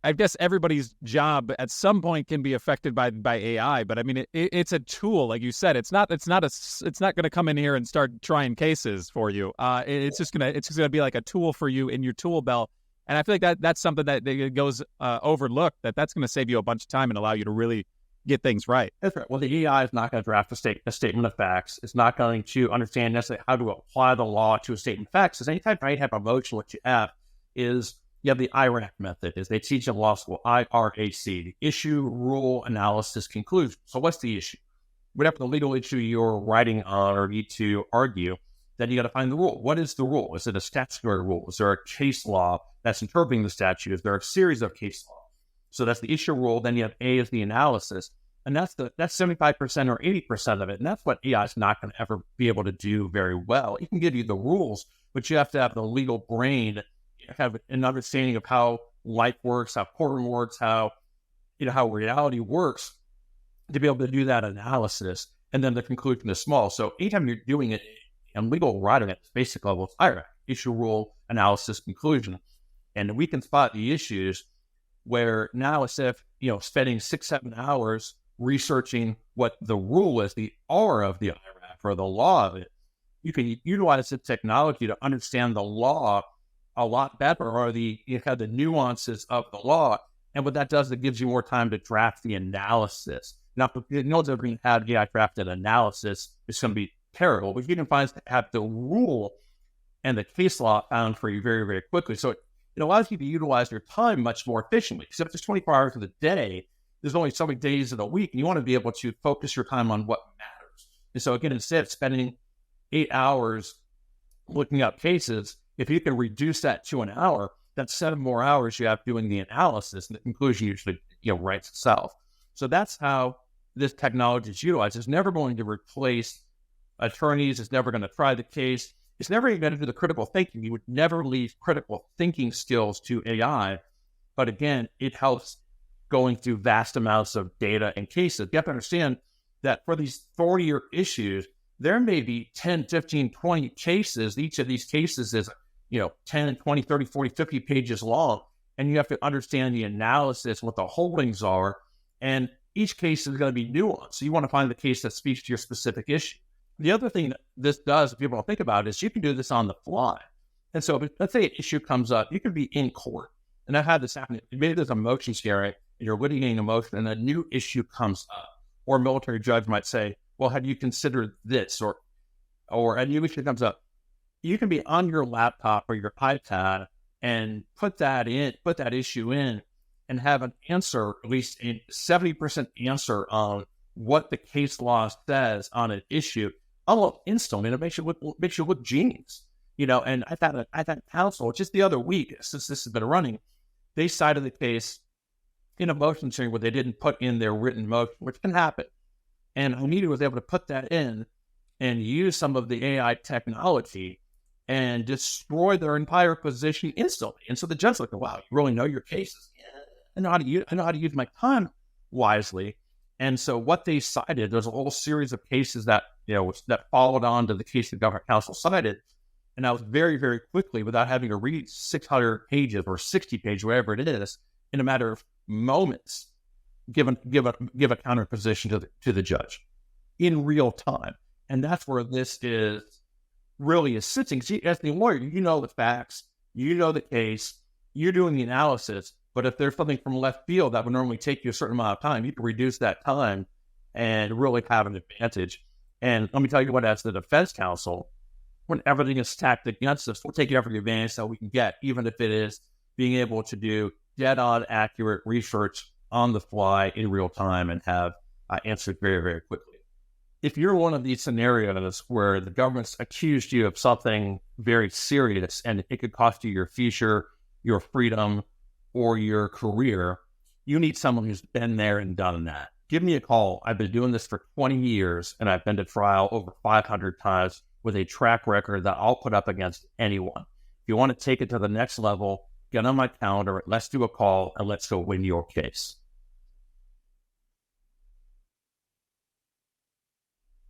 I guess everybody's job at some point can be affected by AI, but I mean, it's a tool, like you said. It's not going to come in here and start trying cases for you. It's just gonna be like a tool for you in your tool belt. And I feel like that's something that goes overlooked. That's going to save you a bunch of time and allow you to really get things right. That's right. Well, the AI is not going to draft a statement of facts. It's not going to understand necessarily how to apply the law to a statement of facts. Because any type of motion, what you have is you have the IRAC method, as they teach in law school, IRAC, the issue, rule, analysis, conclusion. So what's the issue? Whatever the legal issue you're writing on or need to argue, then you got to find the rule. What is the rule? Is it a statutory rule? Is there a case law that's interpreting the statute? Is there a series of case law? So that's the issue rule. Then you have A as the analysis. And that's 75% or 80% of it. And that's what AI is not going to ever be able to do very well. It can give you the rules, but you have to have the legal brain, have an understanding of how life works, how courtroom works, how reality works, to be able to do that analysis. And then the conclusion is small. So anytime you're doing it in legal writing at the basic level, it's IRAC, issue, rule, analysis, conclusion. And we can spot the issues where now instead of spending 6-7 hours researching what the rule is, the R of the IRAC or the law of it, you can utilize the technology to understand the law a lot better, or the nuances of the law. And what that does, it gives you more time to draft the analysis. Now, if you know they're going to have AI drafted analysis, it's going to be terrible. But you can have the rule and the case law found for you very, very quickly. So it allows you to utilize your time much more efficiently. Because if there's 24 hours of the day, there's only so many days in a week, and you want to be able to focus your time on what matters. And so again, instead of spending 8 hours looking up cases, if you can reduce that to an hour, that's 7 more hours you have doing the analysis, and the conclusion usually writes itself. So that's how this technology is utilized. It's never going to replace attorneys. It's never going to try the case. It's never even going to do the critical thinking. You would never leave critical thinking skills to AI. But again, it helps going through vast amounts of data and cases. You have to understand that for these 40-year issues, there may be 10, 15, 20 cases. Each of these cases is 10, 20, 30, 40, 50 pages long. And you have to understand the analysis, what the holdings are. And each case is going to be nuanced. So you want to find the case that speaks to your specific issue. The other thing that this does, if people don't think about it, is you can do this on the fly. And so if, let's say an issue comes up, you can be in court. And I've had this happen. Maybe there's a motion hearing, and you're litigating a motion, and a new issue comes up. Or a military judge might say, well, have you considered this? Or a new issue comes up. You can be on your laptop or your iPad and put that issue in, and have an answer, at least a 70% answer on what the case law says on an issue, almost instantly. And it makes you look genius. And I've had counsel just the other week, since this has been running, they cited the case in a motion hearing where they didn't put in their written motion, which can happen. And I immediately was able to put that in and use some of the AI technology and destroy their entire position instantly. And so the judge's like, wow, you really know your cases. Yeah, I know how to use my time wisely. And so what they cited, there's a whole series of cases that, that followed on to the case the government counsel cited. And I was very, very quickly, without having to read 600 pages or 60 pages, whatever it is, in a matter of moments, give a counter position to the judge in real time. And that's where this is really sitting. As the lawyer, you know the facts, you know the case, you're doing the analysis. But if there's something from left field that would normally take you a certain amount of time, you can reduce that time and really have an advantage. And let me tell you what, as the defense counsel, when everything is stacked against us, we'll take every advantage that we can get, even if it is being able to do dead-on accurate research on the fly in real time and have answered very, very quickly. If you're one of these scenarios where the government's accused you of something very serious and it could cost you your future, your freedom, or your career, you need someone who's been there and done that. Give me a call. I've been doing this for 20 years, and I've been to trial over 500 times with a track record that I'll put up against anyone. If you want to take it to the next level, get on my calendar, let's do a call, and let's go win your case.